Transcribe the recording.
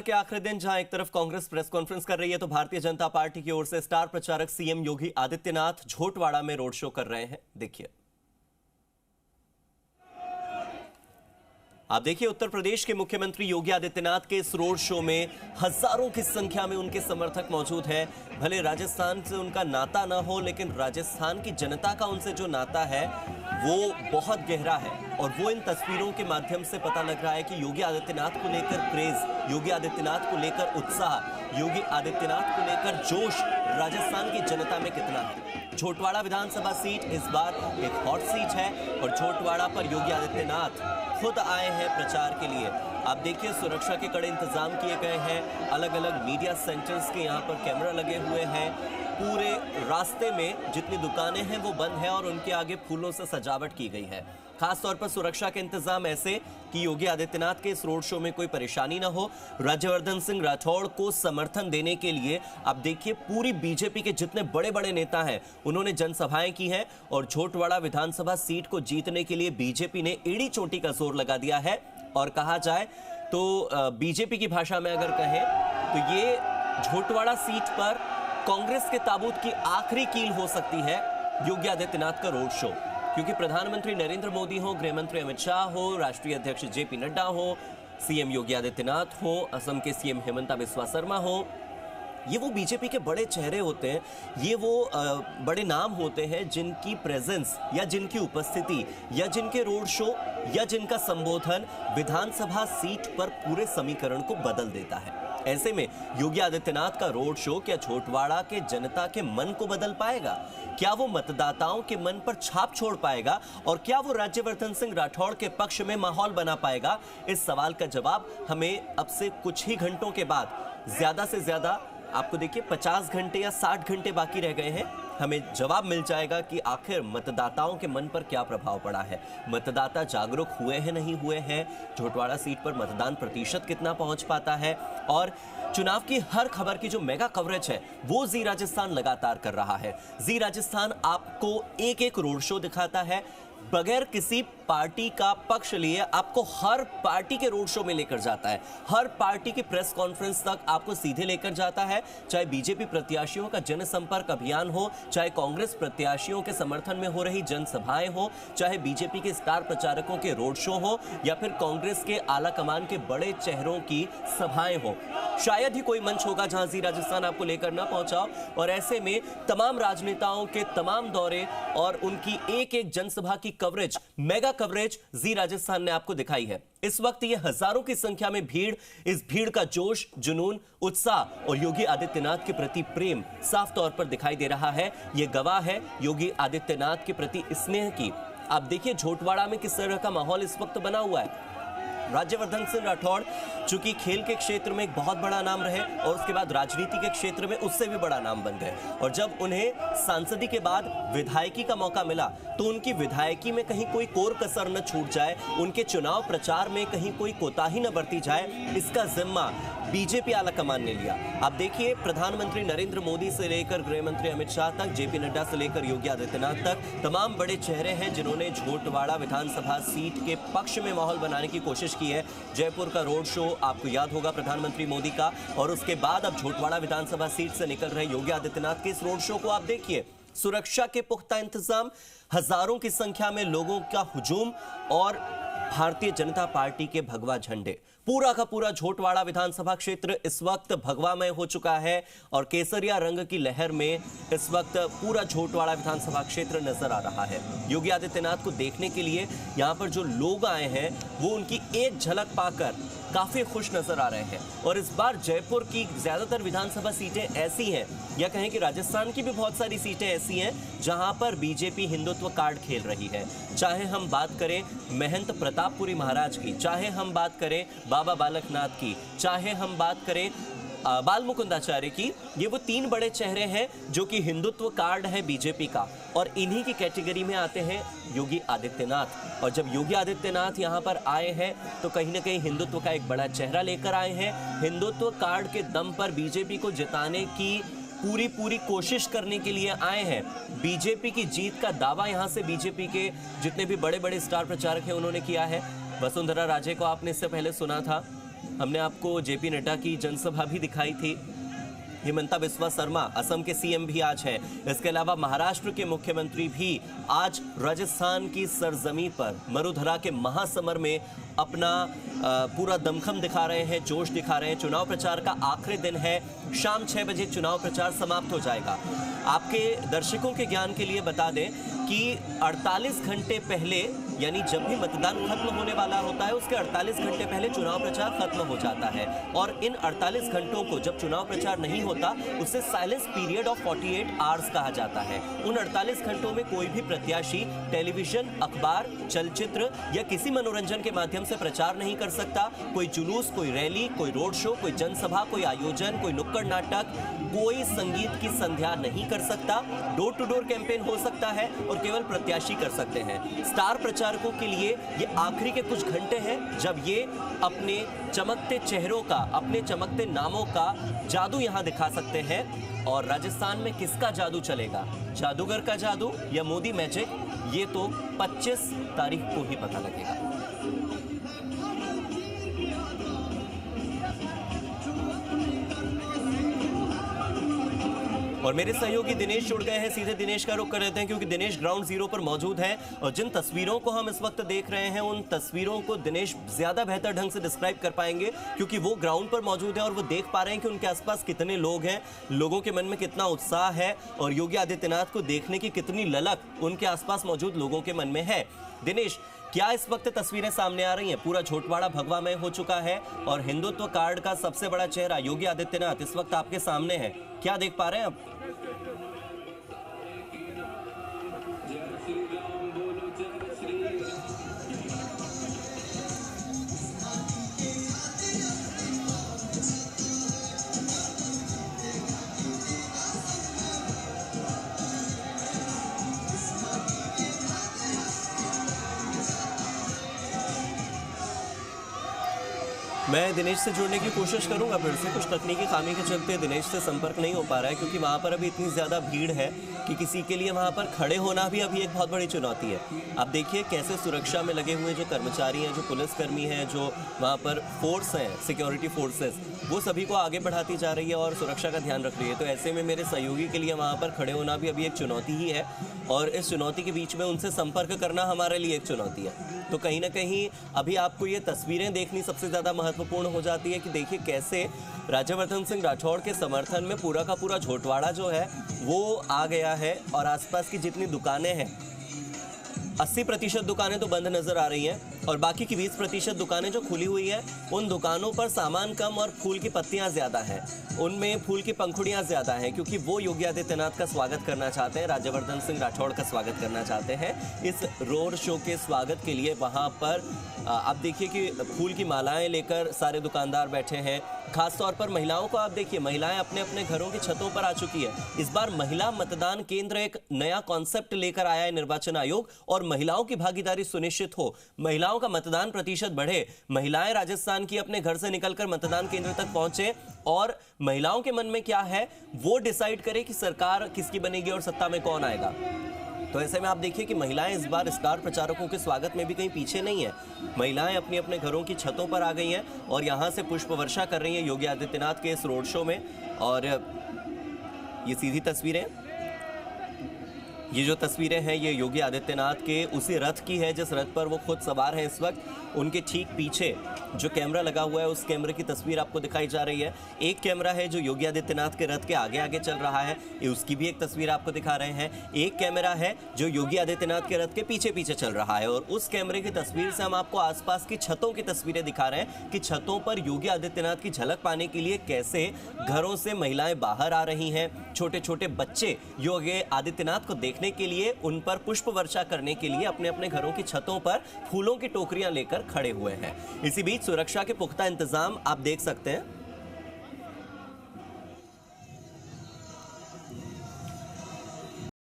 के आखिरी दिन जहां एक तरफ कांग्रेस प्रेस कॉन्फ्रेंस कर रही है तो भारतीय जनता पार्टी की ओर से स्टार प्रचारक सीएम योगी आदित्यनाथ झोटवाड़ा में रोड शो कर रहे हैं। देखिए, आप देखिए, उत्तर प्रदेश के मुख्यमंत्री योगी आदित्यनाथ के इस रोड शो में हजारों की संख्या में उनके समर्थक मौजूद हैं। भले राजस्थान से उनका नाता ना हो, लेकिन राजस्थान की जनता का उनसे जो नाता है वो बहुत गहरा है और वो इन तस्वीरों के माध्यम से पता लग रहा है कि योगी आदित्यनाथ को लेकर क्रेज, योगी आदित्यनाथ को लेकर उत्साह, योगी आदित्यनाथ को लेकर जोश राजस्थान की जनता में कितना है। झोटवाड़ा विधानसभा सीट इस बार एक हॉट सीट है और झोटवाड़ा पर योगी आदित्यनाथ खुद आए हैं प्रचार के लिए। आप देखिए, सुरक्षा के कड़े इंतजाम किए गए हैं, अलग अलग मीडिया सेंटर्स के यहाँ पर कैमरा लगे हुए हैं। पूरे रास्ते में जितनी दुकानें हैं वो बंद है और उनके आगे फूलों से सजावट की गई है। खास तौर पर सुरक्षा के इंतजाम ऐसे कि योगी आदित्यनाथ के इस रोड शो में कोई परेशानी ना हो। राज्यवर्धन सिंह राठौड़ को समर्थन देने के लिए आप देखिए, पूरी बीजेपी के जितने बड़े बड़े नेता हैं उन्होंने जनसभाएं की हैं और झोटवाड़ा विधानसभा सीट को जीतने के लिए बीजेपी ने एड़ी चोटी का जोर लगा दिया है। और कहा जाए तो बीजेपी की भाषा में अगर कहें तो ये झोटवाड़ा सीट पर कांग्रेस के ताबूत की आखिरी कील हो सकती है योगी आदित्यनाथ का रोड शो, क्योंकि प्रधानमंत्री नरेंद्र मोदी हो, गृह मंत्री अमित शाह हो, राष्ट्रीय अध्यक्ष जेपी नड्डा हो, सीएम योगी आदित्यनाथ हो, असम के सीएम हेमंता बिस्वा शर्मा हो, ये वो बीजेपी के बड़े चेहरे होते हैं, ये वो बड़े नाम होते हैं जिनकी प्रेजेंस या जिनकी उपस्थिति या जिनके रोड शो या जिनका संबोधन विधानसभा सीट पर पूरे समीकरण को बदल देता है। ऐसे में योगी आदित्यनाथ का रोड शो क्या झोटवाड़ा के जनता के मन को बदल पाएगा? क्या वो मतदाताओं के मन पर छाप छोड़ पाएगा? और क्या वो राज्यवर्धन सिंह राठौड़ के पक्ष में माहौल बना पाएगा? इस सवाल का जवाब हमें अब से कुछ ही घंटों के बाद, ज्यादा से ज्यादा आपको देखिए 50 घंटे या 60 घंटे बाकी रह गए हैं, हमें जवाब मिल जाएगा कि आखिर मतदाताओं के मन पर क्या प्रभाव पड़ा है। मतदाता जागरूक हुए हैं, नहीं हुए हैं? झोटवाड़ा सीट पर मतदान प्रतिशत कितना पहुंच पाता है? और चुनाव की हर खबर की जो मेगा कवरेज है वो जी राजस्थान लगातार कर रहा है। जी राजस्थान आपको एक एक रोड शो दिखाता है, बगैर किसी पार्टी का पक्ष लिए आपको हर पार्टी के रोड शो में लेकर जाता है, हर पार्टी की प्रेस कॉन्फ्रेंस तक आपको सीधे लेकर जाता है। चाहे बीजेपी प्रत्याशियों का जनसंपर्क अभियान हो, चाहे कांग्रेस प्रत्याशियों के समर्थन में हो रही जनसभाएं हो, चाहे बीजेपी के स्टार प्रचारकों के रोड शो हो या फिर कांग्रेस के आला कमान के बड़े चेहरों की सभाएं हो, शायद ही कोई मंच होगा जहां जी राजस्थान आपको लेकर ना पहुंचाओ। और ऐसे में तमाम राजनेताओं के तमाम दौरे और उनकी एक एक जनसभा की कवरेज, मेगा कवरेज जी राजस्थान ने आपको दिखाई है। इस वक्त ये हजारों की संख्या में भीड़, इस भीड़ का जोश, जुनून, उत्साह और योगी आदित्यनाथ के प्रति प्रेम साफ तौर पर दिखाई दे रहा है। ये गवाह है योगी आदित्यनाथ के प्रति स्नेह की। आप देखिए झोटवाड़ा में किस तरह का माहौल इस वक्त बना हुआ है। राज्यवर्धन सिंह राठौड़ चूंकि खेल के क्षेत्र में एक बहुत बड़ा नाम रहे और उसके बाद राजनीति के क्षेत्र में उससे भी बड़ा नाम बन गए, और जब उन्हें सांसदी के बाद विधायकी का मौका मिला तो उनकी विधायकी में कहीं कोई कोर कसर न छूट जाए, उनके चुनाव प्रचार में कहीं कोई कोताही न बरती जाए, इसका जिम्मा बीजेपी आला कमान ने लिया। आप देखिए, प्रधानमंत्री नरेंद्र मोदी से लेकर गृह मंत्री अमित शाह तक, जेपी नड्डा से लेकर योगी आदित्यनाथ तक, तमाम बड़े चेहरे हैं जिन्होंने झोटवाड़ा विधानसभा सीट के पक्ष में माहौल बनाने की कोशिश की है। जयपुर का रोड शो आपको याद होगा प्रधानमंत्री मोदी का, और उसके बाद अब झोटवाड़ा विधानसभा सीट से निकल रहे योगी आदित्यनाथ के इस रोड शो को आप देखिए। सुरक्षा के पुख्ता इंतजाम, हजारों की संख्या में लोगों का हुजूम और भारतीय जनता पार्टी के भगवा झंडे। पूरा का पूरा झोटवाड़ा विधानसभा क्षेत्र इस वक्त भगवामय हो चुका है और केसरिया रंग की लहर में इस वक्त पूरा झोटवाड़ा विधानसभा क्षेत्र नजर आ रहा है। योगी आदित्यनाथ को देखने के लिए यहां पर जो लोग आए हैं वो उनकी एक झलक पाकर काफी खुश नजर आ रहे हैं। और इस बार जयपुर की ज्यादातर विधानसभा सीटें ऐसी हैं, या कहें कि राजस्थान की भी बहुत सारी सीटें ऐसी हैं जहां पर बीजेपी हिंदुत्व कार्ड खेल रही है। चाहे हम बात करें महंत प्रतापपुरी महाराज की, चाहे हम बात करें बाबा बालकनाथ की, चाहे हम बात करें बाल मुकुंदाचार्य की, ये वो तीन बड़े चेहरे हैं जो कि हिंदुत्व कार्ड है बीजेपी का, और इन्हीं की कैटेगरी में आते हैं योगी आदित्यनाथ। और जब योगी आदित्यनाथ यहाँ पर आए हैं तो कहीं ना कहीं हिंदुत्व का एक बड़ा चेहरा लेकर आए हैं। हिंदुत्व कार्ड के दम पर बीजेपी को जिताने की पूरी कोशिश करने के लिए आए हैं। बीजेपी की जीत का दावा यहाँ से बीजेपी के जितने भी बड़े बड़े स्टार प्रचारक हैं उन्होंने किया है। वसुंधरा राजे को आपने इससे पहले सुना था, हमने आपको जेपी नड्डा की जनसभा भी दिखाई थी। हिमंता बिस्वा शर्मा असम के सीएम भी आज हैं। इसके अलावा महाराष्ट्र के मुख्यमंत्री भी आज राजस्थान की सरजमी पर मरुधरा के महासमर में अपना पूरा दमखम दिखा रहे हैं, जोश दिखा रहे हैं। चुनाव प्रचार का आखिरी दिन है, शाम 6 बजे चुनाव प्रचार समाप्त हो जाएगा। आपके दर्शकों के ज्ञान के लिए बता दें कि 48 घंटे पहले, यानी जब भी मतदान खत्म होने वाला होता है उसके 48 घंटे पहले चुनाव प्रचार खत्म हो जाता है। और इन 48 घंटों को जब चुनाव प्रचार नहीं होता उसे साइलेंस पीरियड ऑफ 48 आवर्स कहा जाता है। उन 48 घंटों में कोई भी प्रत्याशी टेलीविजन, अखबार, चलचित्र या किसी मनोरंजन के माध्यम से प्रचार नहीं कर सकता। कोई जुलूस, कोई रैली, कोई रोड शो, कोई जनसभा, कोई आयोजन, कोई नुक्कड़ नाटक, कोई संगीत की संध्या नहीं कर सकता। डोर टू डोर कैंपेन हो सकता है और केवल प्रत्याशी कर सकते हैं। स्टार प्रचारकों के लिए ये आखिरी के कुछ घंटे हैं जब ये अपने चमकते चेहरों का, अपने चमकते नामों का जादू यहां दिखा सकते हैं। और राजस्थान में किसका जादू चलेगा, जादूगर का जादू या मोदी मैजिक, ये तो 25 तारीख को ही पता लगेगा। और मेरे सहयोगी दिनेश जुड़ गए हैं, सीधे दिनेश का रुख कर लेते हैं क्योंकि दिनेश ग्राउंड जीरो पर मौजूद है और जिन तस्वीरों को हम इस वक्त देख रहे हैं उन तस्वीरों को दिनेश ज्यादा बेहतर ढंग से डिस्क्राइब कर पाएंगे क्योंकि वो ग्राउंड पर मौजूद है और वो देख पा रहे हैं कि उनके आसपास कितने लोग हैं, लोगों के मन में कितना उत्साह है और योगी आदित्यनाथ को देखने की कितनी ललक उनके आसपास मौजूद लोगों के मन में है। दिनेश, क्या इस वक्त तस्वीरें सामने आ रही हैं? पूरा झोटवाड़ा भगवामय हो चुका है और हिंदुत्व कार्ड का सबसे बड़ा चेहरा योगी आदित्यनाथ इस वक्त आपके सामने है, क्या देख पा रहे हैं आप? मैं दिनेश से जुड़ने की कोशिश करूंगा, फिर से कुछ तकनीकी खामी के चलते दिनेश से संपर्क नहीं हो पा रहा है क्योंकि वहां पर अभी इतनी ज़्यादा भीड़ है कि किसी के लिए वहां पर खड़े होना भी अभी एक बहुत बड़ी चुनौती है। आप देखिए कैसे सुरक्षा में लगे हुए जो कर्मचारी हैं, जो पुलिसकर्मी हैं, जो वहाँ पर फोर्स हैं, सिक्योरिटी फोर्सेस, वो सभी को आगे बढ़ाती जा रही है और सुरक्षा का ध्यान रख रही है। तो ऐसे में मेरे सहयोगी के लिए वहाँ पर खड़े होना भी अभी एक चुनौती ही है और इस चुनौती के बीच में उनसे संपर्क करना हमारे लिए एक चुनौती है। तो कहीं ना कहीं अभी आपको ये तस्वीरें देखनी सबसे ज़्यादा महत्वपूर्ण हो जाती है कि देखिए कैसे राज्यवर्धन सिंह राठौड़ के समर्थन में पूरा का पूरा झोटवाड़ा जो है वो आ गया है और आसपास की जितनी दुकानें हैं 80% दुकानें तो बंद नजर आ रही हैं और बाकी की 20% दुकानें जो खुली हुई है उन दुकानों पर सामान कम और फूल की पत्तियां ज़्यादा हैं, उनमें फूल की पंखुड़ियां ज़्यादा हैं क्योंकि वो योगी आदित्यनाथ का स्वागत करना चाहते हैं, राज्यवर्धन सिंह राठौड़ का स्वागत करना चाहते हैं। इस रोड शो के स्वागत के लिए वहाँ पर आप देखिए कि फूल की मालाएं लेकर सारे दुकानदार बैठे हैं। खास तौर पर महिलाओं को आप देखिए, महिलाएं अपने अपने घरों की छतों पर आ चुकी है। इस बार महिला मतदान केंद्र एक नया कॉन्सेप्ट लेकर आया है निर्वाचन आयोग और महिलाओं की भागीदारी सुनिश्चित हो, महिलाओं का मतदान प्रतिशत बढ़े, महिलाएं राजस्थान की अपने घर से निकलकर मतदान केंद्र तक पहुंचे और महिलाओं के मन में क्या है वो डिसाइड करे कि सरकार किसकी बनेगी और सत्ता में कौन आएगा। तो ऐसे में आप देखिए कि महिलाएं इस बार स्टार प्रचारकों के स्वागत में भी कहीं पीछे नहीं है। महिलाएं अपनी अपने घरों की छतों पर आ गई हैं और यहां से पुष्प वर्षा कर रही हैं योगी आदित्यनाथ के इस रोड शो में। और ये सीधी तस्वीरें, ये जो तस्वीरें हैं ये योगी आदित्यनाथ के उसी रथ की है जिस रथ पर वो खुद सवार हैं इस वक्त। उनके ठीक पीछे जो कैमरा लगा हुआ है उस कैमरे की तस्वीर आपको दिखाई जा रही है। एक कैमरा है जो योगी आदित्यनाथ के रथ के आगे आगे चल रहा है, ये उसकी भी एक तस्वीर आपको दिखा रहे हैं। एक कैमरा है जो योगी आदित्यनाथ के रथ के पीछे पीछे चल रहा है और उस कैमरे की तस्वीर से हम आपको आसपास की छतों की तस्वीरें दिखा रहे हैं कि छतों पर योगी आदित्यनाथ की झलक पाने के लिए कैसे घरों से महिलाएं बाहर आ रही हैं। छोटे छोटे बच्चे योगी आदित्यनाथ को देखने के लिए, उन पर पुष्प वर्षा करने के लिए अपने अपने घरों की छतों पर फूलों की टोकरियां लेकर खड़े हुए हैं। इसी बीच सुरक्षा के पुख्ता इंतजाम आप देख सकते हैं।